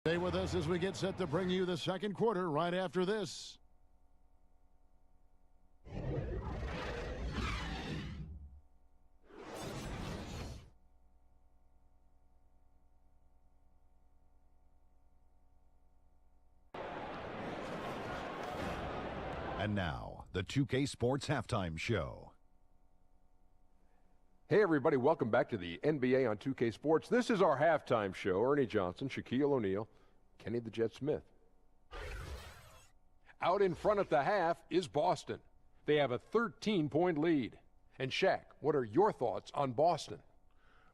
Stay with us as we get set to bring you the second quarter right after this. And now, the 2K Sports Halftime Show. Hey everybody, welcome back to the NBA on 2K Sports. This is our halftime show. Ernie Johnson, Shaquille O'Neal, Kenny the Jet Smith. Out in front at the half is Boston. They have a 13-point lead. And Shaq, what are your thoughts on Boston?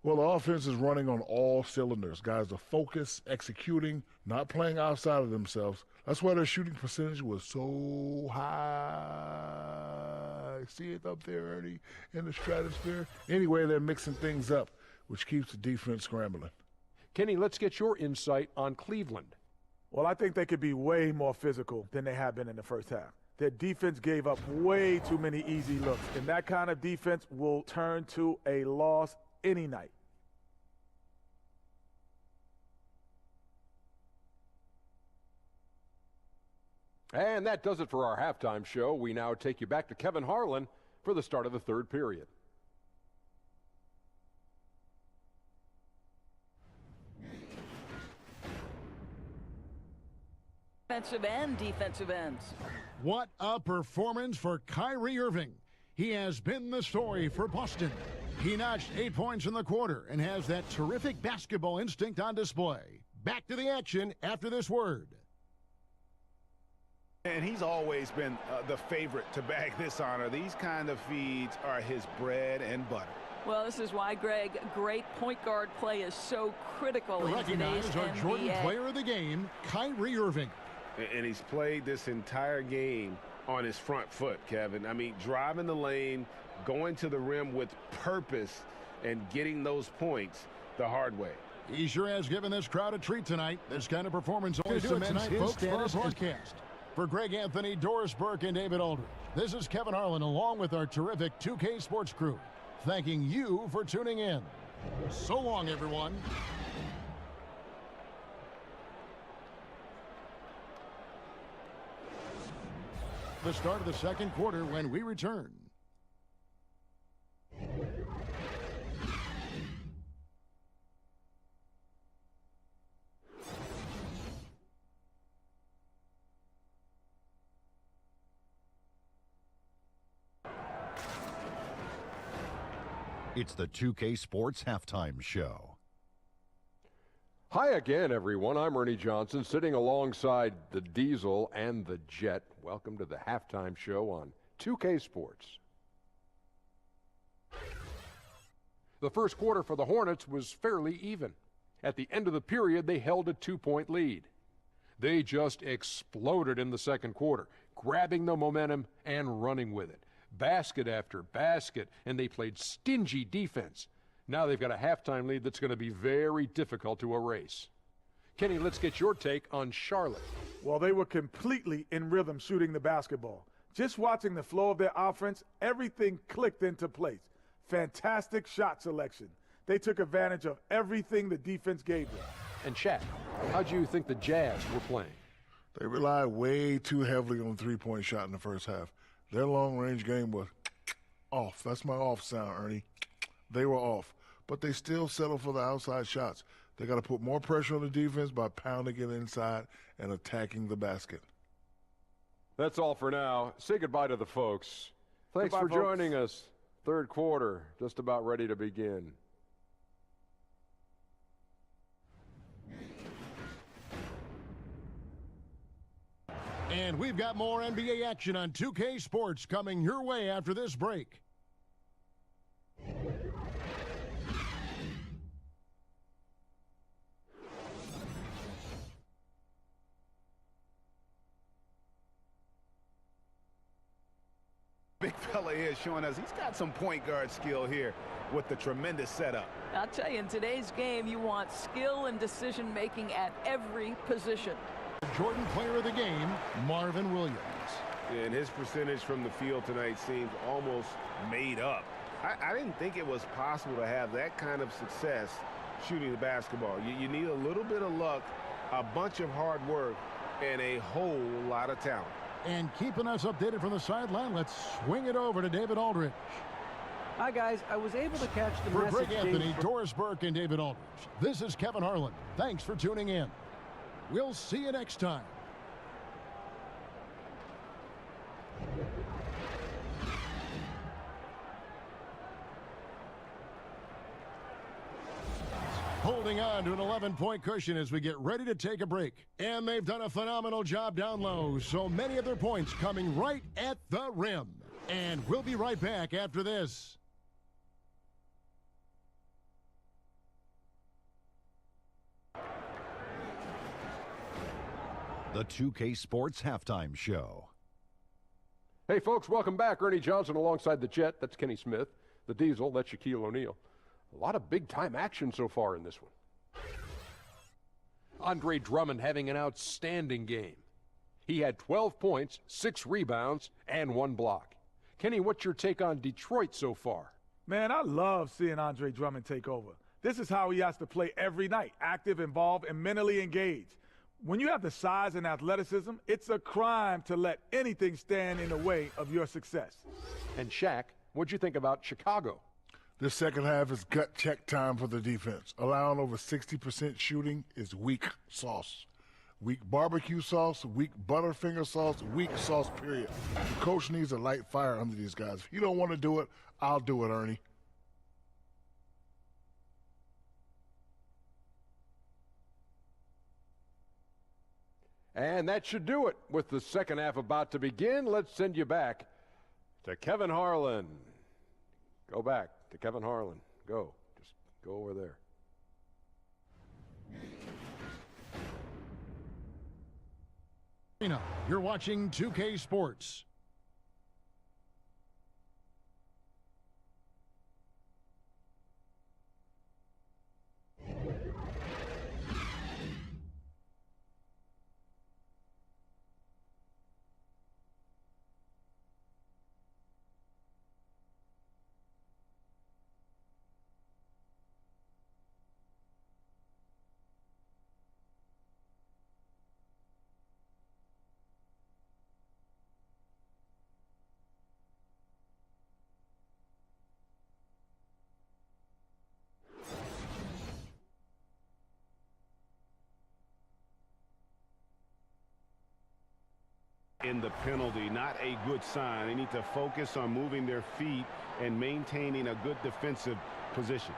Well, the offense is running on all cylinders. Guys are focused, executing, not playing outside of themselves. That's why their shooting percentage was so high. See it up there, Ernie, in the stratosphere? Anyway, they're mixing things up, which keeps the defense scrambling. Kenny, let's get your insight on Cleveland. Well, I think they could be way more physical than they have been in the first half. Their defense gave up way too many easy looks, and that kind of defense will turn to a loss any night. And that does it for our halftime show. We now take you back to Kevin Harlan for the start of the third period. Offensive and defensive ends. What a performance for Kyrie Irving. He has been the story for Boston. He notched 8 points in the quarter and has that terrific basketball instinct on display. Back to the action after this word. And he's always been the favorite to bag this honor. These kind of feeds are his bread and butter. Well, this is why, Greg, great point guard play is so critical in today's Recognize our NBA. Jordan Player of the Game, Kyrie Irving. And he's played this entire game on his front foot, Kevin. I mean, driving the lane, going to the rim with purpose, and getting those points the hard way. He sure has given this crowd a treat tonight. This kind of performance only cements his status for our broadcast. For Greg Anthony, Doris Burke, and David Aldridge, this is Kevin Harlan along with our terrific 2K Sports crew, thanking you for tuning in. So long, everyone. The start of the second quarter when we return. It's the 2K Sports Halftime Show. Hi again, everyone. I'm Ernie Johnson, sitting alongside the Diesel and the Jet. Welcome to the halftime show on 2K Sports. The first quarter for the Hornets was fairly even. At the end of the period, they held a 2-point lead. They just exploded in the second quarter, grabbing the momentum and running with it. Basket after basket, and they played stingy defense. Now they've got a halftime lead that's going to be very difficult to erase. Kenny, let's get your take on Charlotte. Well, they were completely in rhythm shooting the basketball. Just watching the flow of their offense, everything clicked into place. Fantastic shot selection. They took advantage of everything the defense gave them. And Shaq, how do you think the Jazz were playing? They relied way too heavily on three-point shot in the first half. Their long-range game was off. That's my off sound, Ernie. They were off. But they still settle for the outside shots. They got to put more pressure on the defense by pounding it inside and attacking the basket. That's all for now. Say goodbye to the folks. Thanks Goodbye, for folks. joining us. Third quarter, just about ready to begin. And we've got more NBA action on 2K Sports coming your way after this break. Big fella here showing us he's got some point guard skill here with the tremendous setup. I'll tell you, in today's game, you want skill and decision-making at every position. Jordan Player of the Game, Marvin Williams. And his percentage from the field tonight seems almost made up. I didn't think it was possible to have that kind of success shooting the basketball. You need a little bit of luck A bunch of hard work and a whole lot of talent. And keeping us updated from the sideline, let's swing it over to David Aldridge. Hi, guys. I was able to catch the For message. Greg Anthony, Doris Burke, and David Aldridge, this is Kevin Harlan. Thanks for tuning in. We'll see you next time. Holding on to an 11-point cushion as we get ready to take a break. And they've done a phenomenal job down low, so many of their points coming right at the rim. And we'll be right back after this. The 2K Sports Halftime Show. Hey, folks, welcome back. Ernie Johnson alongside the Jet. That's Kenny Smith. The Diesel, that's Shaquille O'Neal. A lot of big-time action so far in this one. Andre Drummond having an outstanding game. He had 12 points, 6 rebounds, and 1 block. Kenny, what's your take on Detroit so far? Man, I love seeing Andre Drummond take over. This is how he has to play every night, active, involved, and mentally engaged. When you have the size and athleticism, it's a crime to let anything stand in the way of your success. And Shaq, what'd you think about Chicago? This second half is gut check time for the defense. Allowing over 60% shooting is weak sauce. Weak barbecue sauce, weak Butterfinger sauce, weak sauce, period. The coach needs a light fire under these guys. If you don't want to do it, I'll do it, Ernie. And that should do it. With the second half about to begin, let's send you back to Kevin Harlan. Go back to Kevin Harlan. Go. Just go over there. You're watching 2K Sports. In the penalty, not a good sign. They need to focus on moving their feet and maintaining a good defensive position.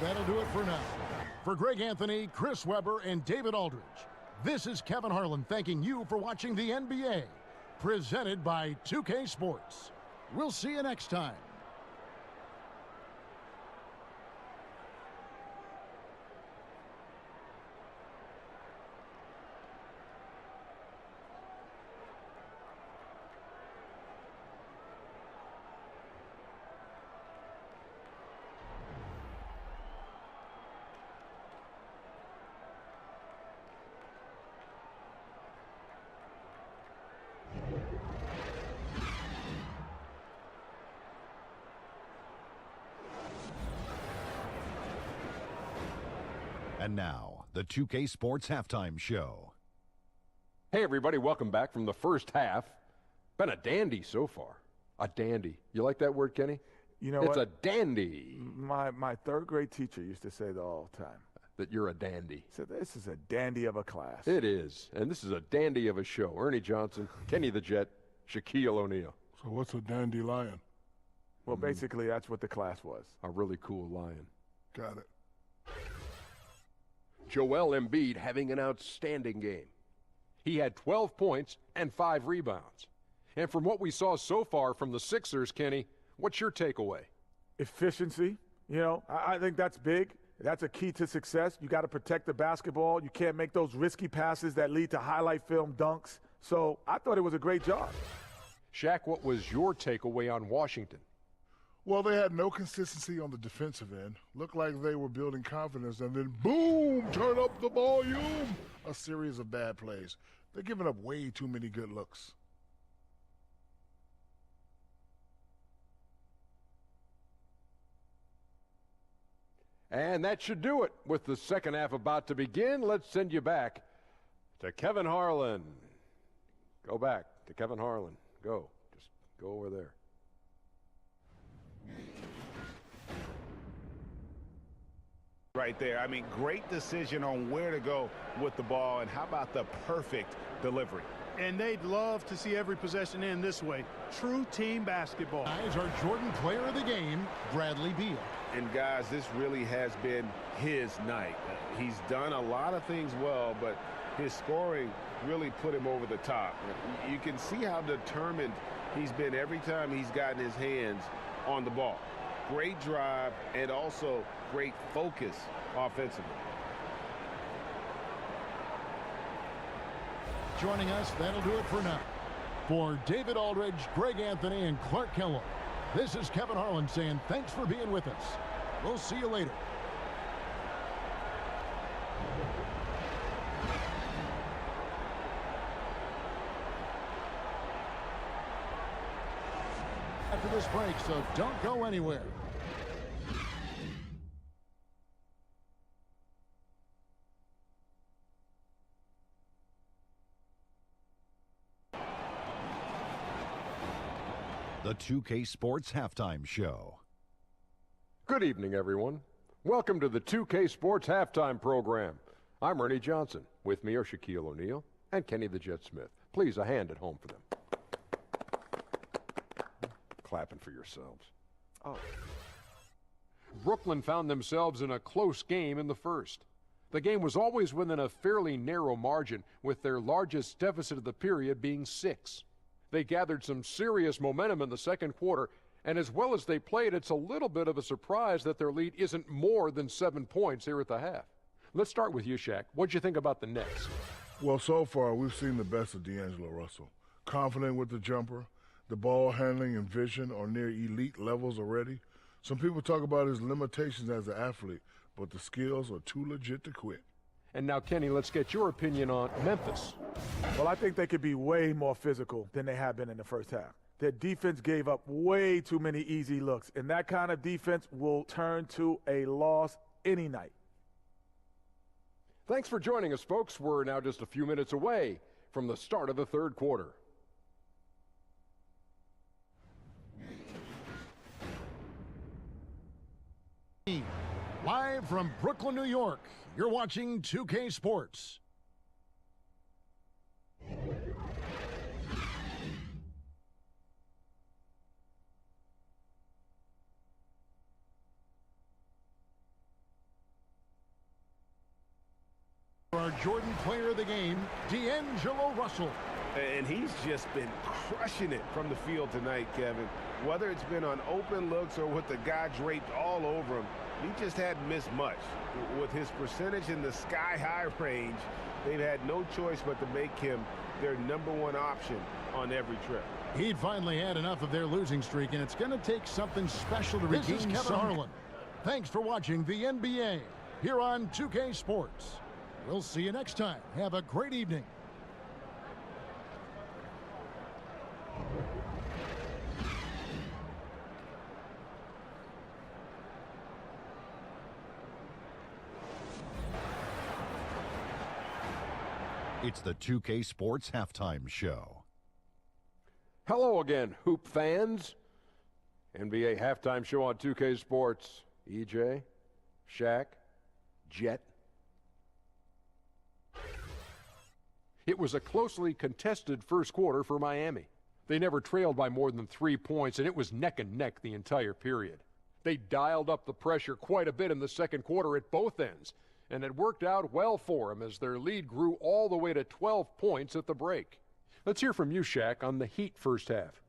That'll do it for now. For Greg Anthony, Chris Webber, and David Aldridge, this is Kevin Harlan thanking you for watching the NBA, presented by 2K Sports. We'll see you next time. And now, the 2K Sports Halftime Show. Hey, everybody, welcome back from the first half. Been a dandy so far. A dandy. You like that word, Kenny? You know it's what? a dandy. My third grade teacher used to say that all the time. That you're a dandy. He said, this is a dandy of a class. It is. And this is a dandy of a show. Ernie Johnson, Kenny the Jet, Shaquille O'Neal. So what's a dandelion? Well, basically, that's what the class was. A really cool lion. Got it. Joel Embiid having an outstanding game. He had 12 points and 5 rebounds. And from what we saw so far from the Sixers, Kenny, what's your takeaway? Efficiency. You know, I think that's big. That's a key to success. You got to protect the basketball. You can't make those risky passes that lead to highlight film dunks. So I thought it was a great job. Shaq, what was your takeaway on Washington? Well, they had no consistency on the defensive end. Looked like they were building confidence, and then boom, turn up the volume. A series of bad plays. They're giving up way too many good looks. And that should do it. With the second half about to begin, let's send you back to Kevin Harlan. Go back to Kevin Harlan. Go. Just go over there. Right there. I mean, great decision on where to go with the ball, and how about the perfect delivery? And they'd love to see every possession end this way. True team basketball. Guys, our Jordan player of the game, Bradley Beal. And guys, this really has been his night. He's done a lot of things well, but his scoring really put him over the top. You can see how determined he's been every time he's gotten his hands on the ball. Great drive and also great focus offensively. Joining us, that'll do it for now. For David Aldridge, Greg Anthony, and Clark Kellogg, this is Kevin Harlan saying thanks for being with us. We'll see you later. After this break, so don't go anywhere. The 2K Sports Halftime Show. Good evening, everyone. Welcome to the 2K Sports Halftime Program. I'm Ernie Johnson. With me are Shaquille O'Neal and Kenny the Jet Smith. Please, a hand at home for them. Clapping for yourselves. Oh. Brooklyn found themselves in a close game in the first. The game was always within a fairly narrow margin, with their largest deficit of the period being 6. They gathered some serious momentum in the second quarter, and as well as they played, it's a little bit of a surprise that their lead isn't more than 7 points here at the half. Let's start with you, Shaq. What'd you think about the Nets? Well, so far, we've seen the best of D'Angelo Russell. Confident with the jumper, the ball handling and vision are near elite levels already. Some people talk about his limitations as an athlete, but the skills are too legit to quit. And now, Kenny, let's get your opinion on Memphis. Well, I think they could be way more physical than they have been in the first half. Their defense gave up way too many easy looks, and that kind of defense will turn to a loss any night. Thanks for joining us, folks. We're now just a few minutes away from the start of the third quarter. Live from Brooklyn, New York, you're watching 2K Sports. Our Jordan player of the game, D'Angelo Russell. And he's just been crushing it from the field tonight, Kevin. Whether it's been on open looks or with the guy draped all over him, he just hadn't missed much. With his percentage in the sky-high range, they've had no choice but to make him their #1 option on every trip. He'd finally had enough of their losing streak, and it's going to take something special to redeem Kevin Harlan. Thanks for watching the NBA here on 2K Sports. We'll see you next time. Have a great evening. It's the 2K Sports Halftime Show. Hello again, Hoop fans. NBA halftime show on 2K Sports. EJ, Shaq, Jet. It was a closely contested first quarter for Miami. They never trailed by more than 3 points, and it was neck and neck the entire period. They dialed up the pressure quite a bit in the second quarter at both ends, and it worked out well for them as their lead grew all the way to 12 points at the break. Let's hear from you, Shaq, on the Heat first half.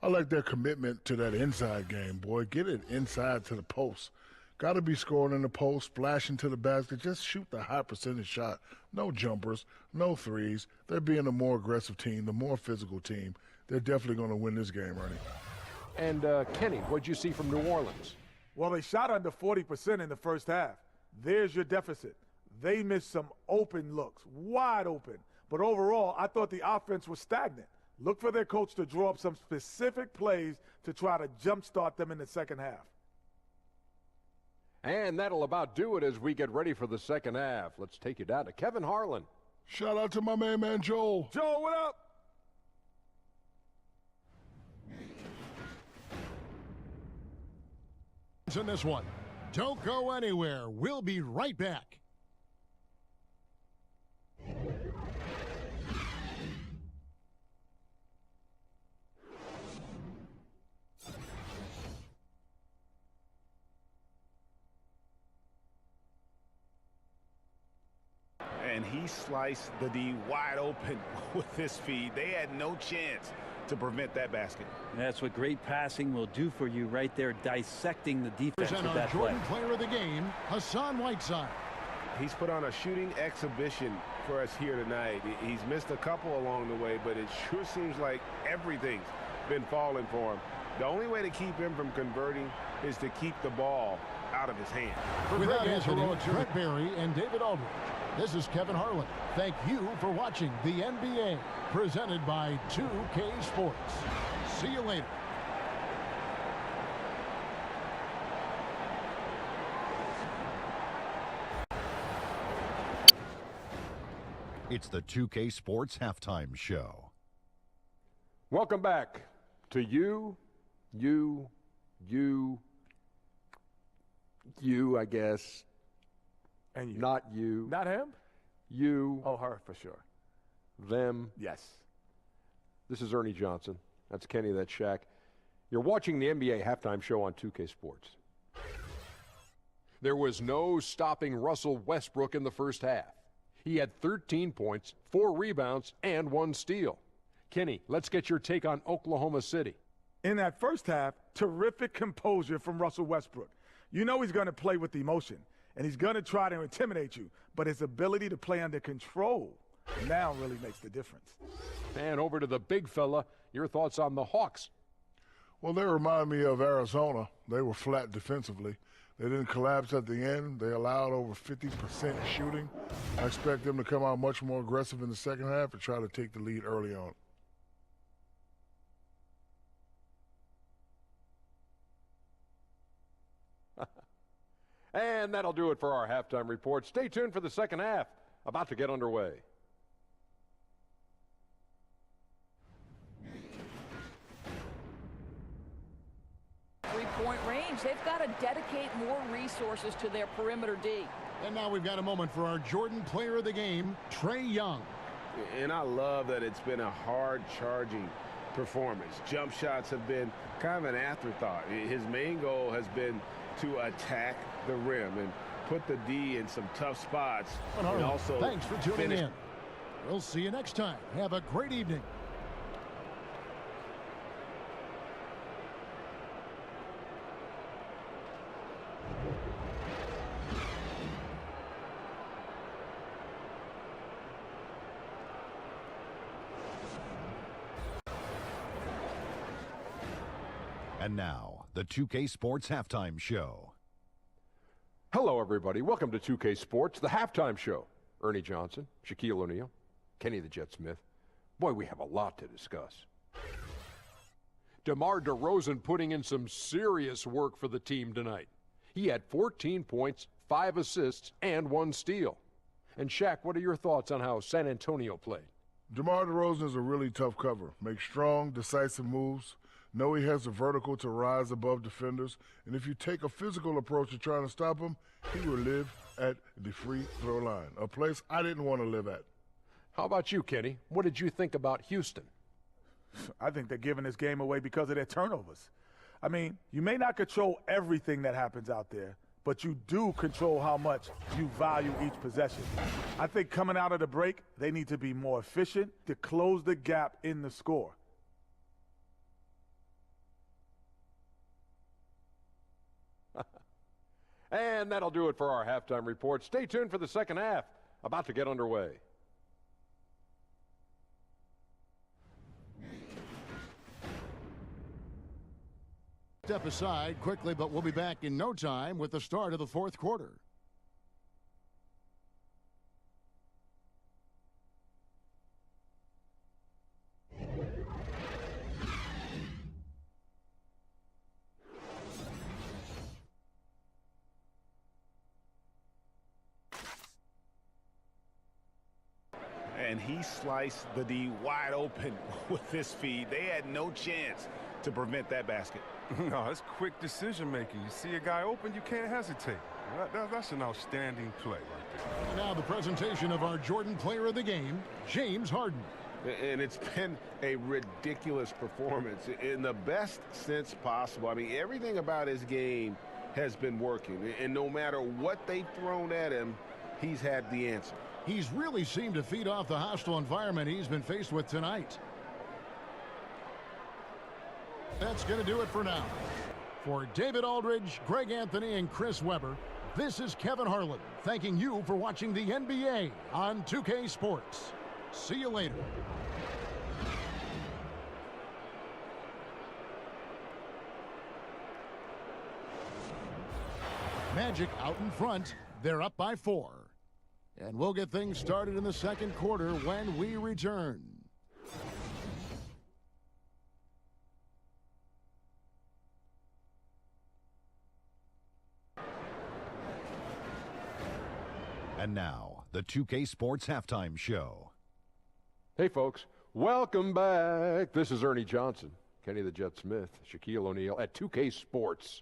I like their commitment to that inside game, boy. Get it inside to the post. Got to be scoring in the post, splashing to the basket. Just shoot the high percentage shot. No jumpers, no threes. They're being a more aggressive team, the more physical team. They're definitely going to win this game, Ernie. And Kenny, what'd you see from New Orleans? Well, they shot under 40% in the first half. There's your deficit. They missed some open looks, wide open. But overall, I thought the offense was stagnant. Look for their coach to draw up some specific plays to try to jumpstart them in the second half. And that'll about do it as we get ready for the second half. Let's take you down to Kevin Harlan. Shout out to my man Joel. Joel, what up? In this one. Don't go anywhere. We'll be right back. And he sliced the D wide open with this feed. They had no chance to prevent that basket. That's what great passing will do for you right there, dissecting the defense Present with our that Jordan play. player of the game, Hassan Whiteside. He's put on a shooting exhibition for us here tonight. He's missed a couple along the way, but it sure seems like everything's been falling for him. The only way to keep him from converting is to keep the ball out of his hand. Without his heroics, Brett Barry and David Aldridge. This is Kevin Harlan. Thank you for watching the NBA, presented by 2K Sports. See you later. It's the 2K Sports Halftime Show. Welcome back to you, I guess. And you. Not you. Not him? You. Oh, her for sure. Them. Yes. This is Ernie Johnson. That's Kenny, that's Shaq. You're watching the NBA Halftime Show on 2K Sports. There was no stopping Russell Westbrook in the first half. He had 13 points, 4 rebounds, and 1 steal. Kenny, let's get your take on Oklahoma City. In that first half, terrific composure from Russell Westbrook. You know he's going to play with emotion, and he's going to try to intimidate you, but his ability to play under control now really makes the difference. And over to the big fella, your thoughts on the Hawks. Well, they remind me of Arizona. They were flat defensively. They didn't collapse at the end. They allowed over 50% shooting. I expect them to come out much more aggressive in the second half and try to take the lead early on. And that'll do it for our halftime report. Stay tuned for the second half, about to get underway. Three-point range. They've got to dedicate more resources to their perimeter D. And now we've got a moment for our Jordan player of the game, Trae Young. And I love that it's been a hard-charging performance. Jump shots have been kind of an afterthought. His main goal has been to attack the rim and put the D in some tough spots. And also thanks for tuning in. We'll see you next time. Have a great evening. And now, the 2K Sports Halftime Show. Hello, everybody. Welcome to 2K Sports, the halftime show. Ernie Johnson, Shaquille O'Neal, Kenny the Jet Smith. Boy, we have a lot to discuss. DeMar DeRozan putting in some serious work for the team tonight. He had 14 points, 5 assists, and 1 steal. And Shaq, what are your thoughts on how San Antonio played? DeMar DeRozan is a really tough cover. Makes strong, decisive moves. Know he has the vertical to rise above defenders. And if you take a physical approach to trying to stop him, he will live at the free throw line, a place I didn't want to live at. How about you, Kenny? What did you think about Houston? I think they're giving this game away because of their turnovers. I mean, you may not control everything that happens out there, but you do control how much you value each possession. I think coming out of the break, they need to be more efficient to close the gap in the score. And that'll do it for our halftime report. Stay tuned for the second half, about to get underway. Step aside quickly, but we'll be back in no time with the start of the fourth quarter. and he sliced the D wide open with this feed. They had no chance to prevent that basket. No, it's quick decision-making. You see a guy open, you can't hesitate. That's an outstanding play right there. And now the presentation of our Jordan Player of the Game, James Harden. And it's been a ridiculous performance in the best sense possible. I mean, everything about his game has been working. And no matter what they've thrown at him, he's had the answer. He's really seemed to feed off the hostile environment he's been faced with tonight. That's going to do it for now. For David Aldridge, Greg Anthony, and Chris Webber, this is Kevin Harlan thanking you for watching the NBA on 2K Sports. See you later. Magic out in front. They're up by 4. And we'll get things started in the second quarter when we return. And now, the 2K Sports Halftime Show. Hey, folks. Welcome back. This is Ernie Johnson, Kenny the Jet Smith, Shaquille O'Neal at 2K Sports.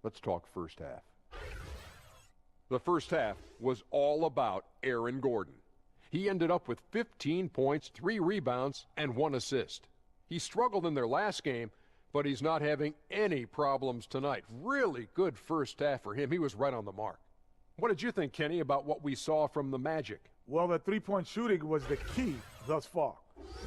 Let's talk first half. The first half was all about Aaron Gordon. He ended up with 15 points, 3 rebounds, and 1 assist. He struggled in their last game, but he's not having any problems tonight. Really good first half for him. He was right on the mark. What did you think, Kenny, about what we saw from the Magic? Well, the three-point shooting was the key thus far.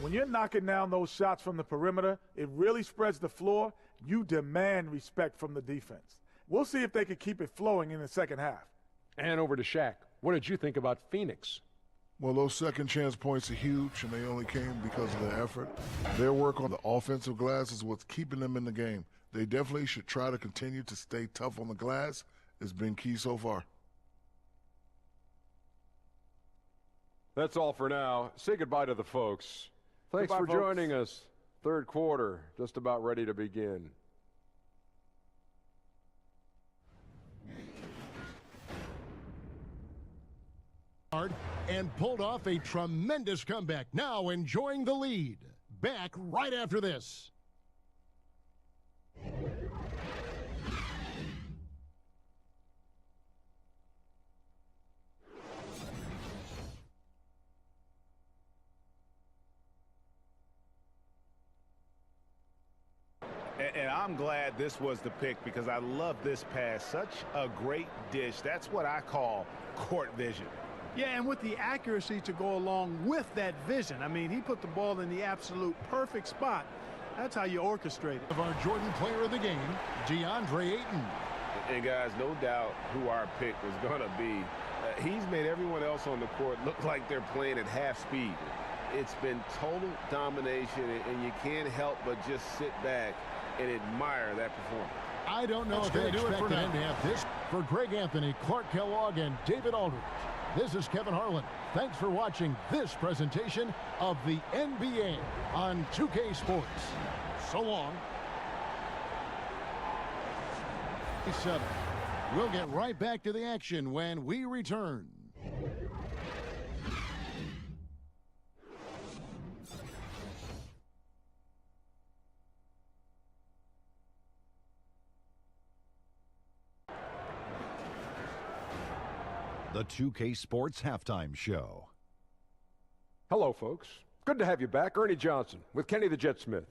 When you're knocking down those shots from the perimeter, it really spreads the floor. You demand respect from the defense. We'll see if they can keep it flowing in the second half. And over to Shaq. What did you think about Phoenix? Well, those second chance points are huge, and they only came because of their effort. Their work on the offensive glass is what's keeping them in the game. They definitely should try to continue to stay tough on the glass. It's been key so far. That's all for now. Say goodbye to the folks. Thanks Goodbye, for folks. joining us. Third quarter, just about ready to begin. And pulled off a tremendous comeback. Now enjoying the lead. Back right after this. And I'm glad this was the pick because I love this pass. Such a great dish. That's what I call court vision. Yeah, and with the accuracy to go along with that vision. I mean, he put the ball in the absolute perfect spot. That's how you orchestrate it. Of our Jordan Player of the Game, DeAndre Ayton. And guys, no doubt who our pick was going to be. He's made everyone else on the court look like they're playing at half speed. It's been total domination, and you can't help but just sit back and admire that performance. I don't know if they expected him to have this. For Greg Anthony, Clark Kellogg, and David Aldridge, this is Kevin Harlan. Thanks for watching this presentation of the NBA on 2K Sports. So long. 7. We'll get right back to the action when we return. The 2K Sports Halftime Show. Hello, folks. Good to have you back. Ernie Johnson with Kenny the Jet Smith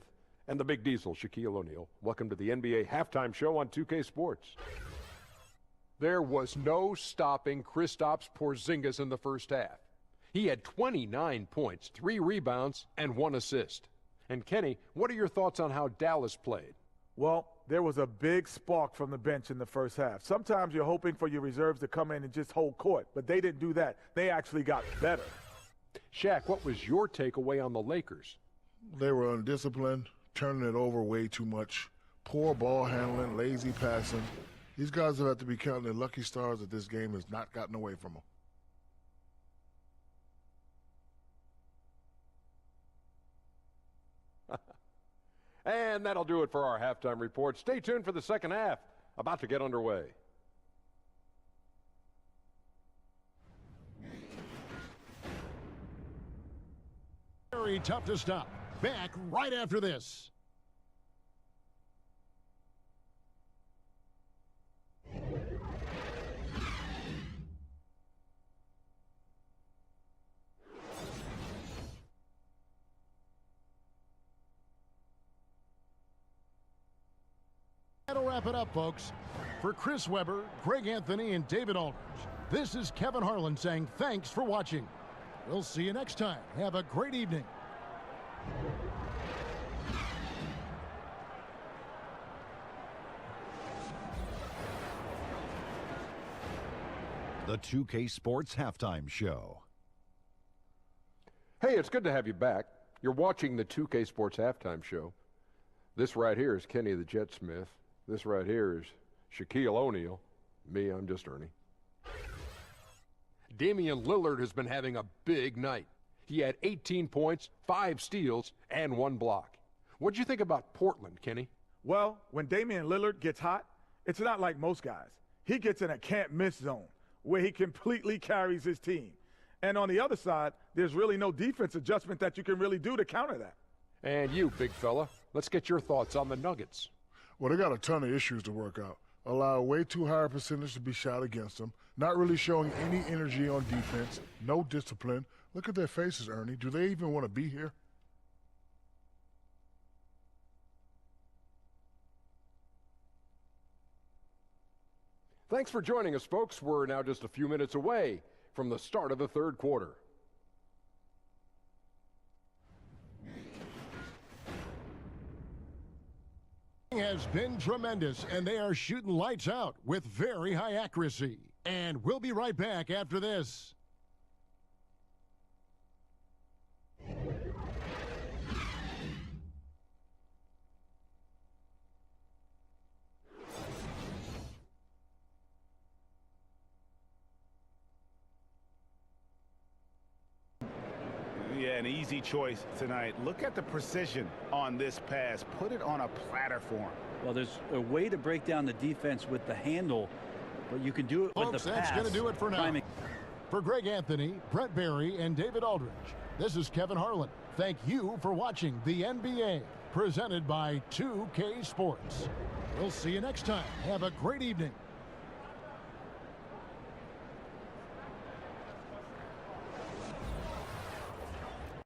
and the Big Diesel, Shaquille O'Neal. Welcome to the NBA Halftime Show on 2K Sports. There was no stopping Kristaps Porzingis in the first half. He had 29 points, 3 rebounds, and 1 assist. And Kenny, what are your thoughts on how Dallas played? Well, there was a big spark from the bench in the first half. Sometimes you're hoping for your reserves to come in and just hold court, but they didn't do that. They actually got better. Shaq, what was your takeaway on the Lakers? They were undisciplined, turning it over way too much. Poor ball handling, lazy passing. These guys have had to be counting their lucky stars that this game has not gotten away from them. And that'll do it for our halftime report. Stay tuned for the second half, about to get underway. very tough to stop. Back right after this. That'll wrap it up, folks. For Chris Webber, Greg Anthony, and David Aldridge, this is Kevin Harlan saying thanks for watching. We'll see you next time. Have a great evening. The 2K Sports Halftime Show. Hey, it's good to have you back. You're watching the 2K Sports Halftime Show. This right here is Kenny the Jet Smith. This right here is Shaquille O'Neal. Me, I'm just Ernie. Damian Lillard has been having a big night. He had 18 points, 5 steals, and 1 block. What'd you think about Portland, Kenny? Well, when Damian Lillard gets hot, it's not like most guys. He gets in a can't-miss zone where he completely carries his team. And on the other side, there's really no defense adjustment that you can really do to counter that. And you, big fella, let's get your thoughts on the Nuggets. Well, they got a ton of issues to work out. Allow way too high a percentage to be shot against them. Not really showing any energy on defense. No discipline. Look at their faces, Ernie. Do they even want to be here? Thanks for joining us, folks. We're now just a few minutes away from the start of the third quarter. Has been tremendous, and they are shooting lights out with very high accuracy. And we'll be right back after this. Yeah, an easy choice tonight. Look at the precision on this pass. Put it on a platter for him. Well, there's a way to break down the defense with the handle, but you can do it with Folks, the pass. that's going to do it for now. For Greg Anthony, Brett Barry, and David Aldridge, this is Kevin Harlan. Thank you for watching the NBA, presented by 2K Sports. We'll see you next time. Have a great evening.